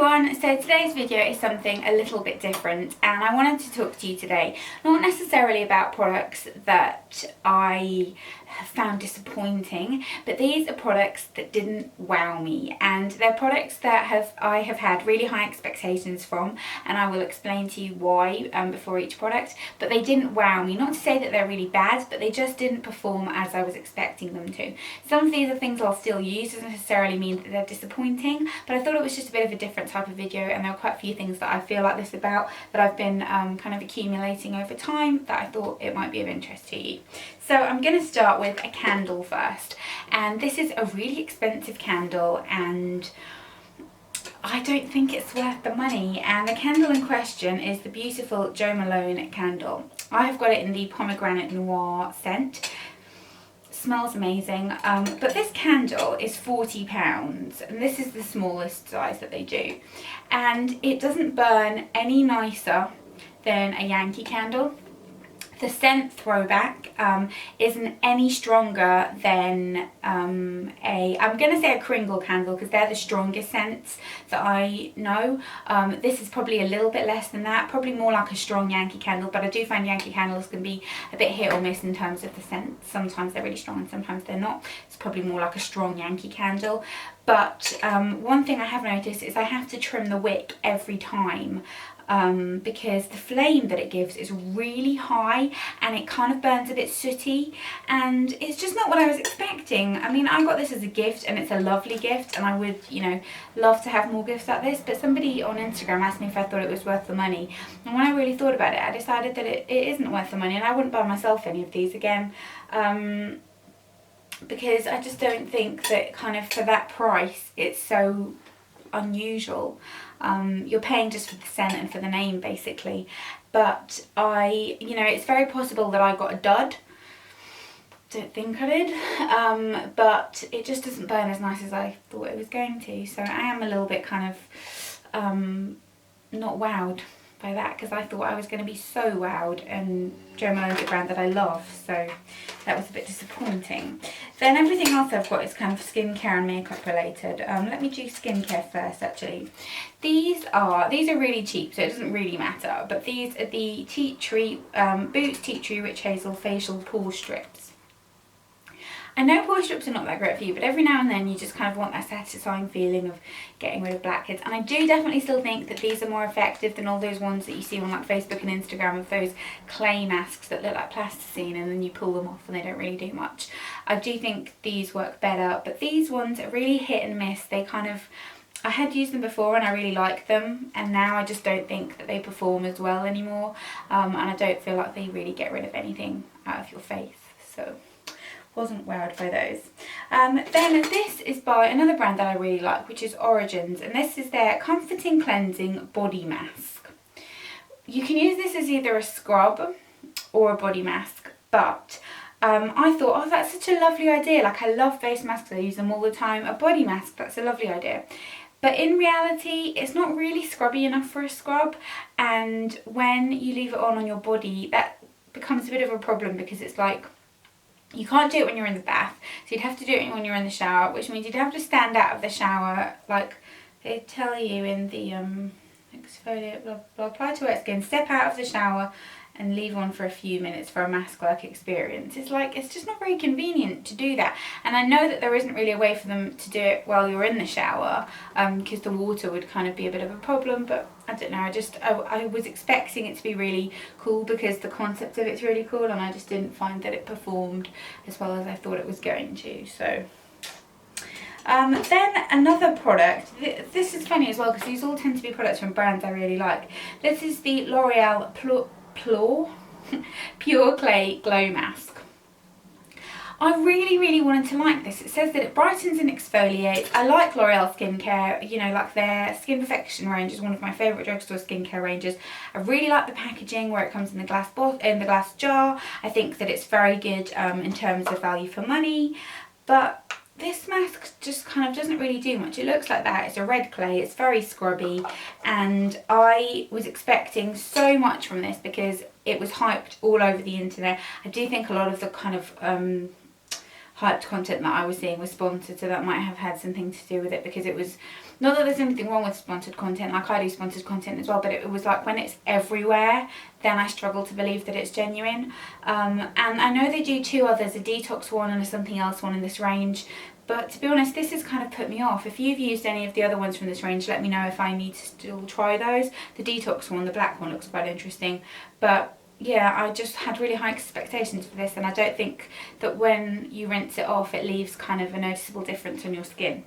everyone, so today's video is something a little bit different, and I wanted to talk to you today not necessarily about products that I have found disappointing, but these are products that didn't wow me, and they're products that I have had really high expectations from, and I will explain to you why before each product. But they didn't wow me, not to say that they're really bad, but they just didn't perform as I was expecting them to. Some of these are things I'll still use, doesn't necessarily mean that they're disappointing, but I thought it was just a bit of a different type of video, and there are quite a few things that I feel like this about that I've been kind of accumulating over time that I thought it might be of interest to you. So I'm going to start with a candle first, and this is a really expensive candle and I don't think it's worth the money, and the candle in question is the beautiful Jo Malone candle. I have got it in the pomegranate noir scent. Smells amazing, but this candle is £40 and this is the smallest size that they do, and it doesn't burn any nicer than a Yankee candle. The scent Throwback isn't any stronger than I'm going to say a Kringle candle because they're the strongest scents that I know. This is probably a little bit less than that, probably more like a strong Yankee candle, but I do find Yankee candles can be a bit hit or miss in terms of the scent. Sometimes they're really strong and sometimes they're not. It's probably more like a strong Yankee candle. But one thing I have noticed is I have to trim the wick every time. Because the flame that it gives is really high and it kind of burns a bit sooty, and it's just not what I was expecting. I mean, I got this as a gift and it's a lovely gift, and I would, you know, love to have more gifts like this, but somebody on Instagram asked me if I thought it was worth the money, and when I really thought about it, I decided that it isn't worth the money, and I wouldn't buy myself any of these again. Because I just don't think that kind of for that price it's so unusual. You're paying just for the scent and for the name basically, but you know, it's very possible that I got a dud. Don't think I did, but it just doesn't burn as nice as I thought it was going to, so I am a little bit kind of not wowed by that, because I thought I was going to be so wowed, and Jo Malone's a brand that I love, so that was a bit disappointing. Then everything else I've got is kind of skincare and makeup related. Let me do skincare first actually. These are really cheap, so it doesn't really matter, but these are the Tea Tree, Boots Tea Tree Witch Hazel Facial Pore Strips. I know pore strips are not that great for you, but every now and then you just kind of want that satisfying feeling of getting rid of blackheads. And I do definitely still think that these are more effective than all those ones that you see on like Facebook and Instagram of those clay masks that look like plasticine and then you pull them off and they don't really do much. I do think these work better, but these ones are really hit and miss. They kind of, I had used them before and I really liked them, and now I just don't think that they perform as well anymore, and I don't feel like they really get rid of anything out of your face, so wasn't wowed by those. Then this is by another brand that I really like, which is Origins, and this is their Comforting Cleansing Body Mask. You can use this as either a scrub or a body mask, but I thought, oh, that's such a lovely idea. Like, I love face masks, I use them all the time. A body mask, that's a lovely idea. But in reality, it's not really scrubby enough for a scrub, and when you leave it on your body, that becomes a bit of a problem, because it's like, you can't do it when you're in the bath, so you'd have to do it when you're in the shower, which means you'd have to stand out of the shower, like they tell you in the exfoliate, blah, blah, apply to wet skin, step out of the shower and leave on for a few minutes for a mask-like experience. It's like, it's just not very convenient to do that. And I know that there isn't really a way for them to do it while you're in the shower, because the water would kind of be a bit of a problem, but I don't know, I was expecting it to be really cool because the concept of it's really cool, and I just didn't find that it performed as well as I thought it was going to, so. Then another product, this is funny as well because these all tend to be products from brands I really like. This is the L'Oreal Pure Clay Glow Mask. I really wanted to like this. It says that it brightens and exfoliates. I like L'Oreal skincare, you know, like their Skin Perfection range is one of my favourite drugstore skincare ranges. I really like the packaging where it comes in the glass jar. I think that it's very good in terms of value for money, but this mask just kind of doesn't really do much. It looks like that. It's a red clay. It's very scrubby, and I was expecting so much from this because it was hyped all over the internet. I do think a lot of the kind of hyped content that I was seeing was sponsored, so that might have had something to do with it, because it was, not that there's anything wrong with sponsored content, like I do sponsored content as well, but it was like when it's everywhere, then I struggle to believe that it's genuine. And I know they do 2 others, a detox one and a something else one in this range, but to be honest, this has kind of put me off. If you've used any of the other ones from this range, let me know if I need to still try those. The detox one, the black one, looks quite interesting, but yeah, I just had really high expectations for this, and I don't think that when you rinse it off it leaves kind of a noticeable difference on your skin.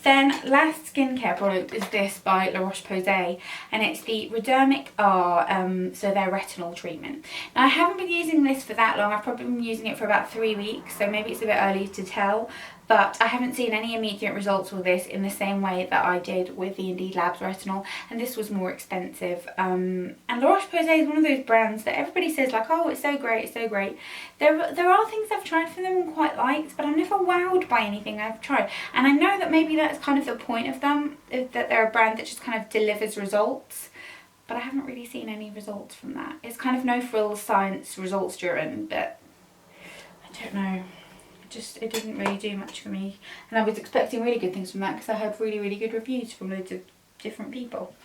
Then last skincare product is this by La Roche-Posay, and it's the Redermic R, so their retinol treatment. Now I haven't been using this for that long, I've probably been using it for about 3 weeks, so maybe it's a bit early to tell, but I haven't seen any immediate results with this in the same way that I did with the Indeed Labs retinol, and this was more expensive. And La Roche-Posay is one of those brands that everybody says like, oh, it's so great, it's so great. There are things I've tried from them and quite liked, but I'm never wowed by anything I've tried. And I know that maybe that's kind of the point of them, that they're a brand that just kind of delivers results, but I haven't really seen any results from that. It's kind of no frills science results driven, but I don't know. It didn't really do much for me, and I was expecting really good things from that because I heard really, really good reviews from loads of different people.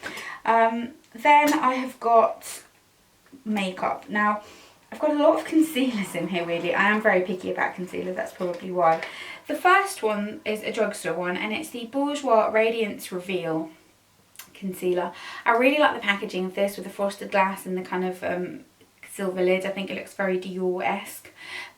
Then I have got makeup. Now I've got a lot of concealers in here, really. I am very picky about concealer, that's probably why. The first one is a drugstore one, and it's the Bourjois Radiance Reveal concealer. I really like the packaging of this with the frosted glass and the kind of silver lid. I think it looks very Dior-esque,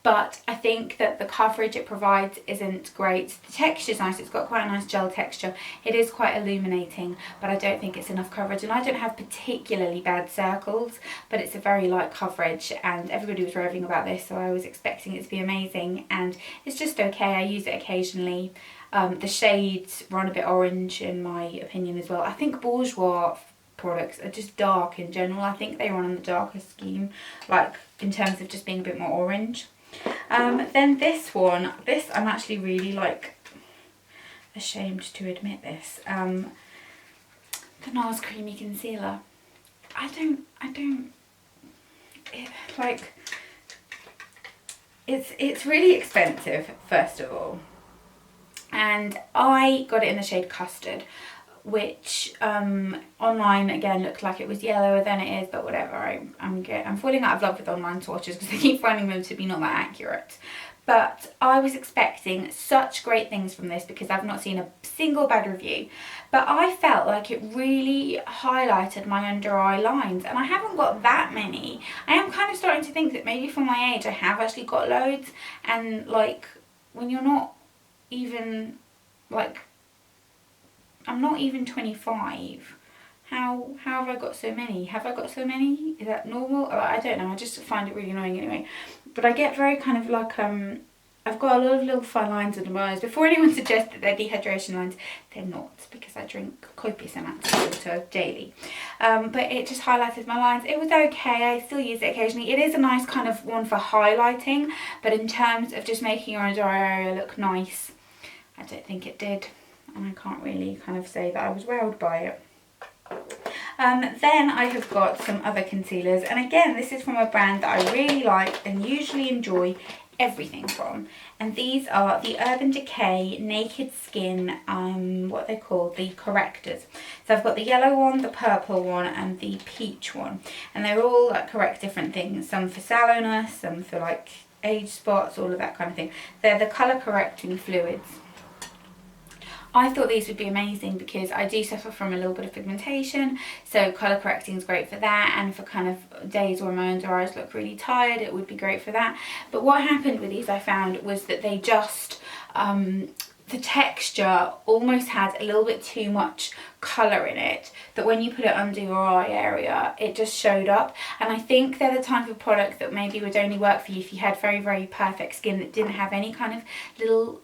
but I think that the coverage it provides isn't great. The texture's nice, it's got quite a nice gel texture. It is quite illuminating, but I don't think it's enough coverage, and I don't have particularly bad circles, but it's a very light coverage, and everybody was raving about this, so I was expecting it to be amazing, and it's just okay. I use it occasionally. The shades run a bit orange in my opinion as well. I think Bourjois products are just dark in general. I think they run on the darker scheme, like in terms of just being a bit more orange. Then this one, I'm actually really like ashamed to admit this. The NARS Creamy Concealer. It's really expensive, first of all. And I got it in the shade Custard, which online again looked like it was yellower than it is, but whatever. I'm falling out of love with online swatches because I keep finding them to be not that accurate. But I was expecting such great things from this because I've not seen a single bad review. But I felt like it really highlighted my under eye lines, and I haven't got that many. I am kind of starting to think that maybe for my age I have actually got loads, and like when you're not even like, I'm not even 25. How have I got so many? Have I got so many? Is that normal? I don't know. I just find it really annoying anyway. But I get very kind of like, I've got a lot of little fine lines under my eyes. Before anyone suggests that they're dehydration lines, they're not, because I drink copious amounts of water daily. But it just highlighted my lines. It was okay. I still use it occasionally. It is a nice kind of one for highlighting, but in terms of just making your under eye area look nice, I don't think it did. And I can't really kind of say that I was wowed by it. Then I have got some other concealers, and again this is from a brand that I really like and usually enjoy everything from, and these are the Urban Decay Naked Skin, what they're called, the correctors. So I've got the yellow one, the purple one, and the peach one, and they're all like correct different things, some for sallowness, some for like age spots, all of that kind of thing. They're the colour correcting fluids. I thought these would be amazing because I do suffer from a little bit of pigmentation, so colour correcting is great for that, and for kind of days where my under eyes look really tired, it would be great for that. But what happened with these, I found, was that they just, the texture almost had a little bit too much colour in it, that when you put it under your eye area it just showed up, and I think they're the type of product that maybe would only work for you if you had very, very perfect skin that didn't have any kind of little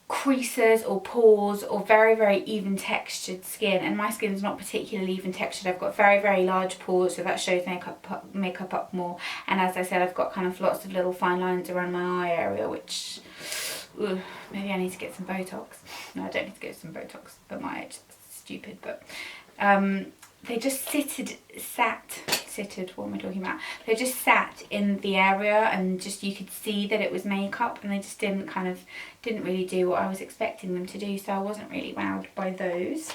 creases or pores, or very, very even textured skin. And my skin's not particularly even textured. I've got very, very large pores, so that shows makeup up more, and as I said, I've got kind of lots of little fine lines around my eye area, which maybe I need to get some Botox. No, I don't need to get some Botox, but my age, that's stupid. But they just sat sitted, what am I talking about? They just sat in the area and just you could see that it was makeup, and they just didn't really do what I was expecting them to do, so I wasn't really wowed by those.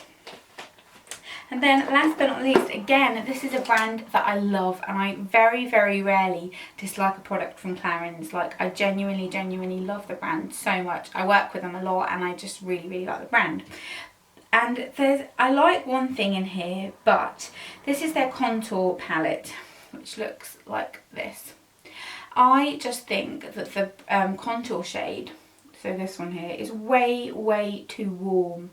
And then last but not least, again, this is a brand that I love, and I very, very rarely dislike a product from Clarins. Like, I genuinely love the brand so much. I work with them a lot and I just really, really like the brand. And I like one thing in here, but this is their contour palette, which looks like this. I just think that the contour shade, so this one here, is way, way too warm.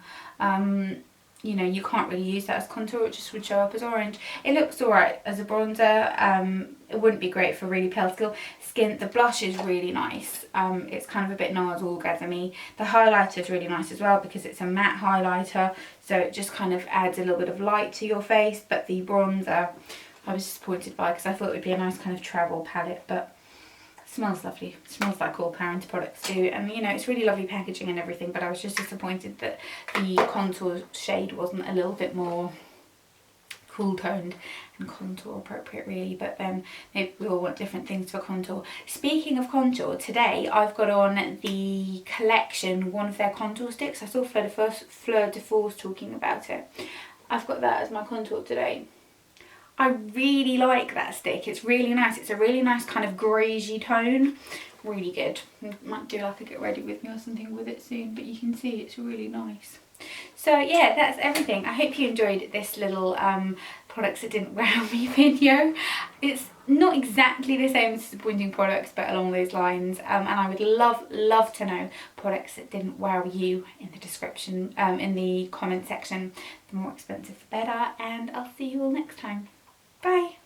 You know, you can't really use that as contour, it just would show up as orange. It looks alright as a bronzer. It wouldn't be great for really pale skin. The blush is really nice. It's kind of a bit NARS orgasm-y. The highlighter is really nice as well because it's a matte highlighter, so it just kind of adds a little bit of light to your face. But the bronzer, I was disappointed by, because I thought it would be a nice kind of travel palette, but smells lovely. It smells like all Clarins products do, and you know, it's really lovely packaging and everything, but I was just disappointed that the contour shade wasn't a little bit more cool toned and contour appropriate really. But then maybe we all want different things for contour. Speaking of contour, today I've got on the collection, one of their contour sticks. I saw Fleur de Force talking about it. I've got that as my contour today. I really like that stick. It's really nice. It's a really nice kind of greysy tone. Really good. Might do like a get ready with me or something with it soon, but you can see it's really nice. So yeah, that's everything. I hope you enjoyed this little products that didn't wow me video. It's not exactly the same as disappointing products, but along those lines. And I would love to know products that didn't wow you in the description, in the comment section. The more expensive the better, and I'll see you all next time. Bye.